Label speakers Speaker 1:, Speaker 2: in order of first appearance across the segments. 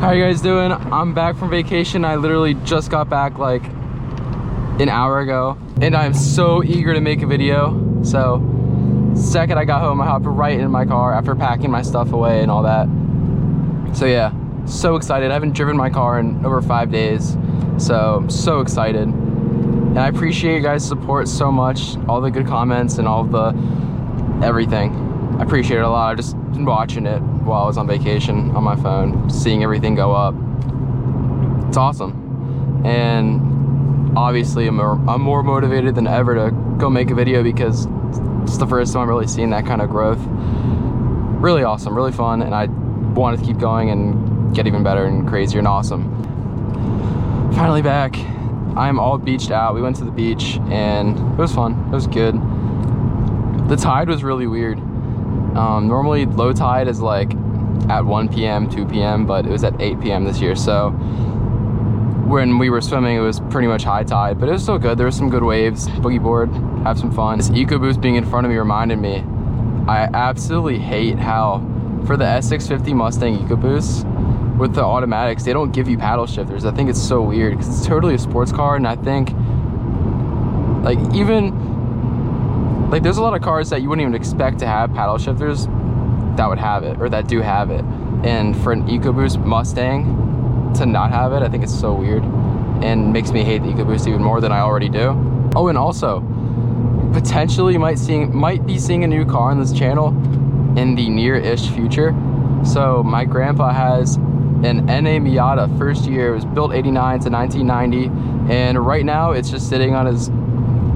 Speaker 1: How you guys doing? I'm back from vacation. I literally just got back like an hour ago, and I'm so eager to make a video. So second I got home, I hopped right in my car after packing my stuff away and all that. So yeah, so excited. I haven't driven my car in over 5 days, so I'm so excited. And I appreciate you guys' support so much, all the good comments and all the everything. I appreciate it a lot. I've just been watching it while I was on vacation on my phone, seeing everything go up. It's awesome. And obviously I'm more motivated than ever to go make a video because it's the first time I'm really seeing that kind of growth. Really awesome, really fun, and I wanted to keep going and get even better and crazier and awesome. Finally back. I'm all beached out. We went to the beach and it was fun. It was good. The tide was really weird. Normally low tide is like at 1 p.m., 2 p.m., but it was at 8 p.m. this year. So when we were swimming, it was pretty much high tide, but it was still good. There was some good waves, boogie board, have some fun. This EcoBoost being in front of me reminded me, I absolutely hate how for the S650 Mustang EcoBoost, with the automatics, they don't give you paddle shifters. I think it's so weird because it's totally a sports car, and I think like even like there's a lot of cars that you wouldn't even expect to have paddle shifters that would have it or that do have it, and for an EcoBoost Mustang to not have it, I think it's so weird and makes me hate the EcoBoost even more than I already do. Oh, and also potentially might be seeing a new car on this channel in the near-ish future. So my grandpa has an NA Miata, first year. It was built 89 to 1990, and right now it's just sitting on his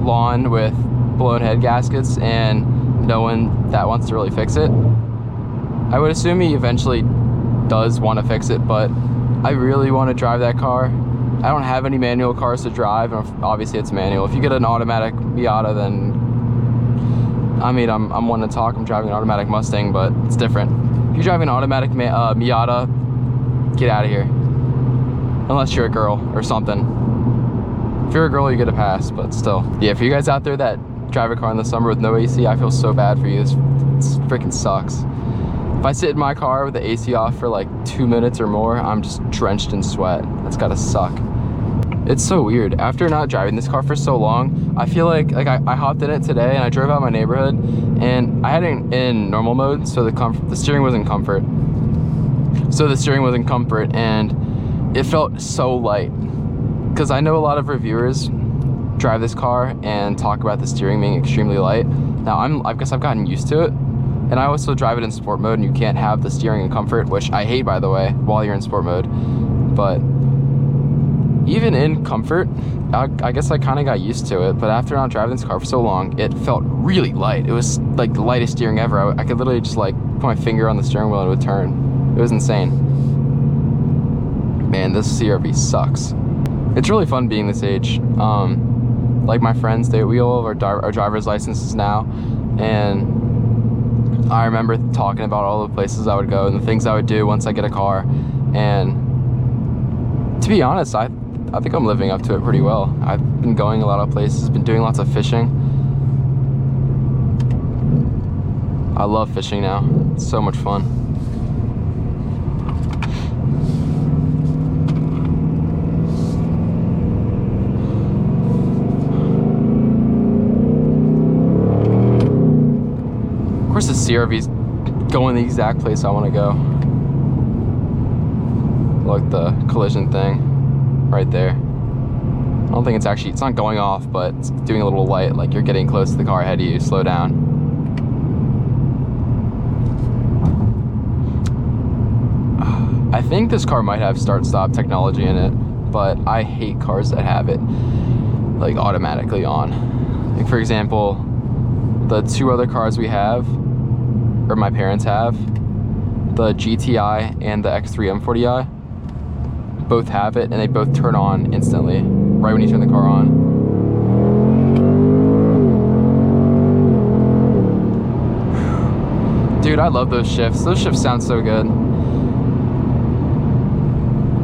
Speaker 1: lawn with blown head gaskets and no one that wants to really fix it. I would assume he eventually does want to fix it, but I really want to drive that car. I don't have any manual cars to drive, and obviously it's manual. If you get an automatic Miata, then I mean, I'm one to talk. I'm driving an automatic Mustang, but it's different. If you're driving an automatic Miata, get out of here. Unless you're a girl or something. If you're a girl, you get a pass, but still. Yeah, for you guys out there that drive a car in the summer with no AC, I feel so bad for you. It's freaking sucks. If I sit in my car with the AC off for like 2 minutes or more, I'm just drenched in sweat. That's gotta suck. It's so weird. After not driving this car for so long, I feel like I hopped in it today and I drove out my neighborhood and I had it in normal mode, so the steering was in comfort. And it felt so light. Because I know a lot of reviewers drive this car and talk about the steering being extremely light. Now I guess I've gotten used to it. And I also drive it in sport mode, and you can't have the steering in comfort, which I hate, by the way, while you're in sport mode. But even in comfort, I guess I kind of got used to it. But after not driving this car for so long, it felt really light. It was like the lightest steering ever. I could literally just like put my finger on the steering wheel and it would turn. It was insane. Man, this CRV sucks. It's really fun being this age. Like my friends, we all have our driver's licenses now, and I remember talking about all the places I would go and the things I would do once I get a car. And to be honest, I think I'm living up to it pretty well. I've been going a lot of places, been doing lots of fishing. I love fishing now. It's so much fun. Of course the CRV's going the exact place I want to go. Look, the collision thing right there. I don't think it's not going off, but it's doing a little light, like you're getting close to the car ahead of you. Slow down. I think this car might have start-stop technology in it, but I hate cars that have it like automatically on. Like for example, the two other cars we have, or my parents have, the GTI and the X3 M40i, both have it, and they both turn on instantly right when you turn the car on. Dude, I love those shifts. Those shifts sound so good.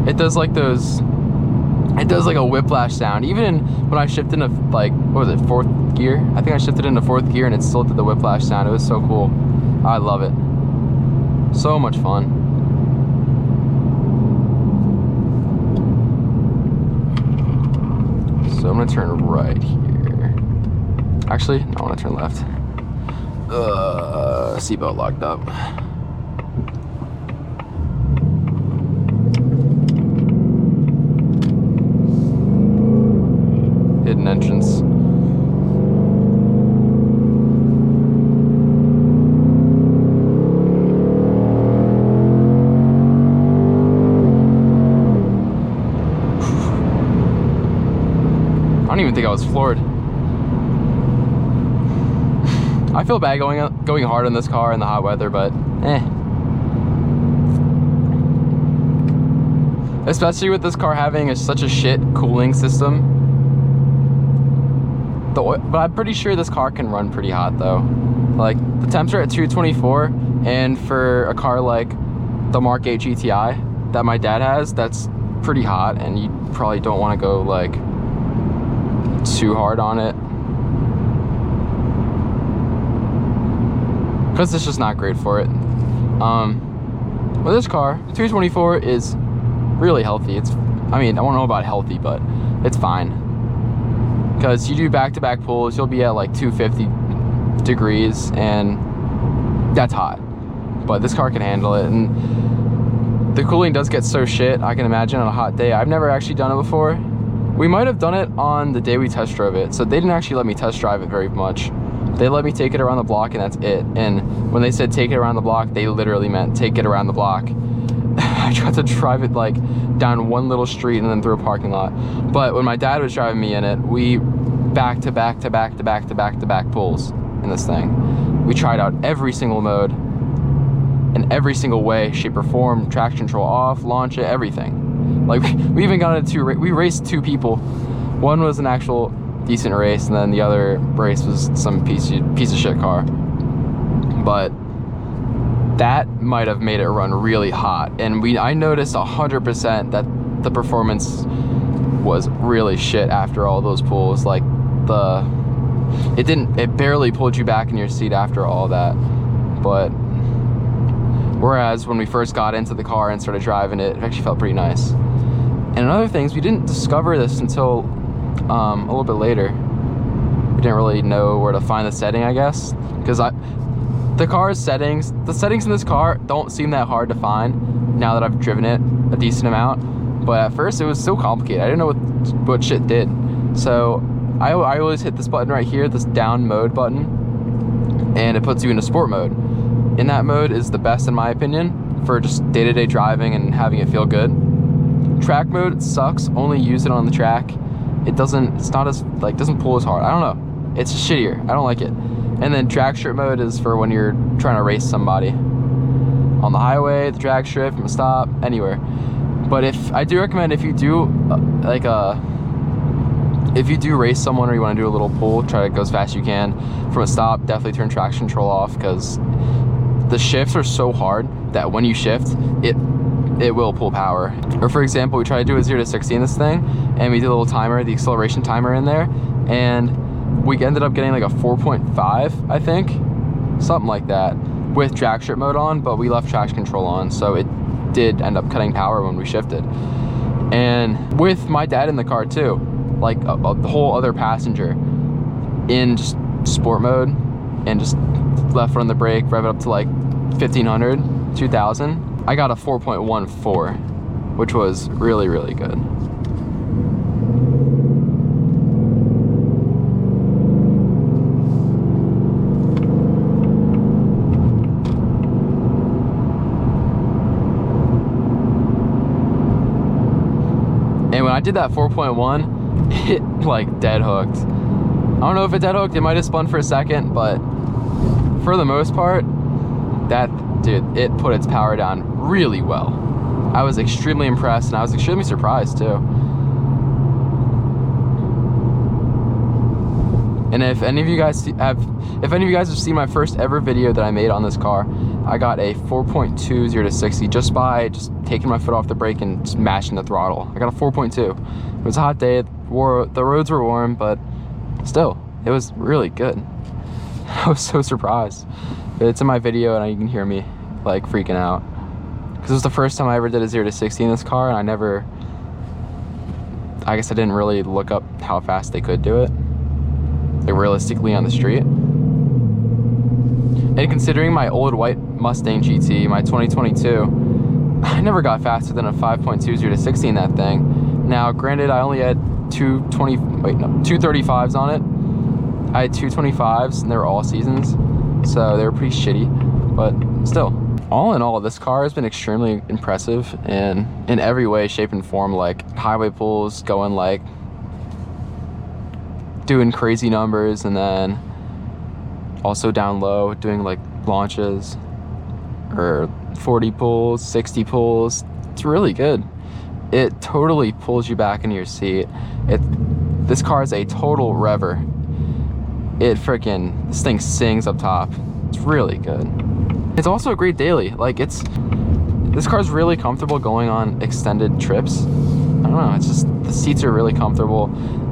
Speaker 1: It does like a whiplash sound. Even when I shifted into like, what was it, 4th gear? I think I shifted into 4th gear and it still did the whiplash sound. It was so cool. I love it. So much fun. I'm gonna turn right here. Actually, no, I wanna turn left. Seatbelt locked up. Hidden entrance. I don't even think I was floored. I feel bad going hard on this car in the hot weather, but especially with this car having such a shit cooling system. But I'm pretty sure this car can run pretty hot though. Like the temps are at 224, and for a car like the Mark 8 GTI that my dad has, that's pretty hot, and you probably don't want to go like too hard on it, because it's just not great for it. But this car, 224, is really healthy. I mean, I don't know about healthy, but it's fine. Because you do back-to-back pulls, you'll be at like 250 degrees, and that's hot. But this car can handle it, and the cooling does get so shit, I can imagine on a hot day. I've never actually done it before. We might have done it on the day we test drove it, so they didn't actually let me test drive it very much. They let me take it around the block, and that's it. And when they said take it around the block, they literally meant take it around the block. I tried to drive it like down one little street and then through a parking lot. But when my dad was driving me in it, we back to back pulls in this thing. We tried out every single mode in every single way, shape or form, traction control off, launch it, everything. Like we even got into we raced two people. One was an actual decent race, and then the other race was some piece of shit car. But that might have made it run really hot, and I noticed 100% that the performance was really shit after all those pulls. Like it barely pulled you back in your seat after all that. But whereas when we first got into the car and started driving it, it actually felt pretty nice. And another thing is, we didn't discover this until a little bit later. We didn't really know where to find the setting, I guess, because the settings in this car don't seem that hard to find now that I've driven it a decent amount. But at first it was so complicated. I didn't know what shit did. So I always hit this button right here, this down mode button, and it puts you into sport mode. In that mode is the best, in my opinion, for just day-to-day driving and having it feel good. Track mode sucks. Only use it on the track. Doesn't pull as hard. I don't know. It's shittier. I don't like it. And then drag strip mode is for when you're trying to race somebody on the highway, the drag strip, from a stop, anywhere. But I do recommend, if you do if you do race someone or you want to do a little pull, try to go as fast as you can from a stop, definitely turn traction control off, because the shifts are so hard that when you shift, it will pull power. Or for example, we tried to do a 0 to 60 in this thing, and we did a little timer, the acceleration timer in there, and we ended up getting like a 4.5, I think, something like that, with drag strip mode on, but we left traction control on, so it did end up cutting power when we shifted. And with my dad in the car too, like a whole other passenger, in just sport mode, and just left foot on the brake, rev it up to like 1500, 2000, I got a 4.14, which was really, really good. And when I did that 4.1, it like dead hooked. I don't know if it dead hooked, it might have spun for a second, but for the most part, dude, it put its power down really well. I was extremely impressed, and I was extremely surprised too. And if any of you guys have seen my first ever video that I made on this car, I got a 4.2 0 to 60 just by taking my foot off the brake and smashing the throttle. I got a 4.2. It was a hot day, the roads were warm, but still, it was really good. I was so surprised. It's in my video, and you can hear me like freaking out, because it was the first time I ever did a 0 to 60 in this car, and I never I guess I didn't really look up how fast they could do it, like realistically on the street. And considering my old white Mustang GT, my 2022, I never got faster than a 5.20 to 60 in that thing. Now, granted, I only had 235s on it. I had 225s, and they were all seasons, so they were pretty shitty, but still. All in all, this car has been extremely impressive in every way, shape, and form. Like highway pulls, going like doing crazy numbers, and then also down low doing like launches or 40 pulls, 60 pulls. It's really good. It totally pulls you back into your seat. This car is a total rever. This thing sings up top. It's really good. It's also a great daily. Like this car's really comfortable going on extended trips. I don't know, it's just, the seats are really comfortable.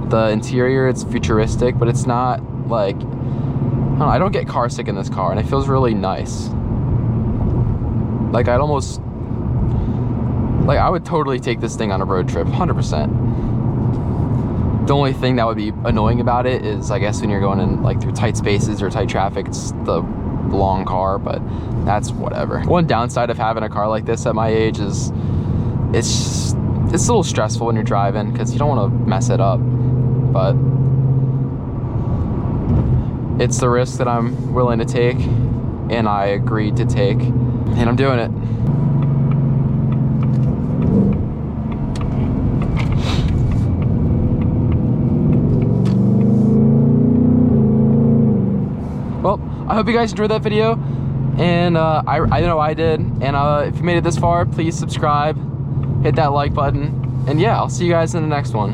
Speaker 1: The interior, it's futuristic, but it's not like, I don't know, I don't get car sick in this car, and it feels really nice. Like I would totally take this thing on a road trip, 100%. The only thing that would be annoying about it is, I guess, when you're going in like through tight spaces or tight traffic, it's the long car, but that's whatever. One downside of having a car like this at my age is it's a little stressful when you're driving because you don't want to mess it up, but it's the risk that I'm willing to take, and I agreed to take, and I'm doing it. Well, I hope you guys enjoyed that video, and I know I did, and if you made it this far, please subscribe, hit that like button, and yeah, I'll see you guys in the next one.